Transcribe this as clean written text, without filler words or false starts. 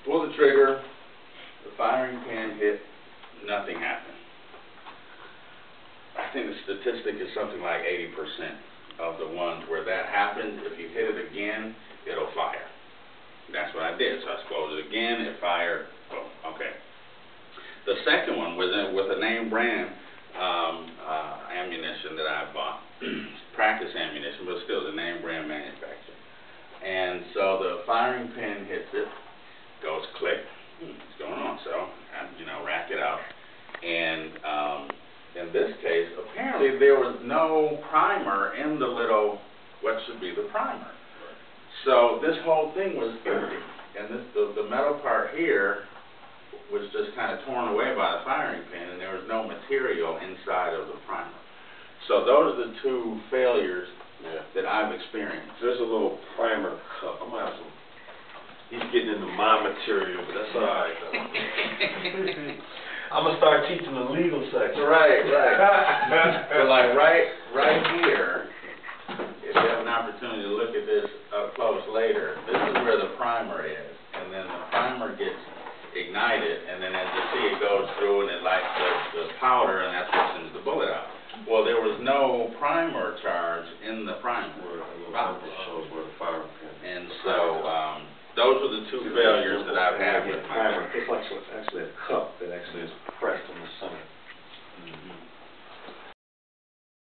pull the trigger, the firing pin hit, nothing happened. I think the statistic is something like 80% of the ones where that happens. If you hit it again, it'll fire. That's what I did. So I exploded it again, it fired, boom, okay. The second one was with a name brand ammunition that I bought, practice ammunition, but still the name brand manufacturer. And so the firing pin hits it, goes click, what's going on? So I, rack it out. And in this case, apparently there was no primer in the little, what should be the primer. So this whole thing was empty, and the metal part here was just kind of torn away by the firing pin, and there was no material inside of the primer. So those are the two failures that I've experienced. There's a little primer cup. I'm gonna have some. He's getting into my material, but that's all right. I'm gonna start teaching the legal section. Right. But like right here, if you have an opportunity to look at this up close later, this is where the primer is, and then the primer gets ignited, and then as you see, it goes through and it lights the powder, and that's what sends the bullet out. Well, there was no primer charge in the primer.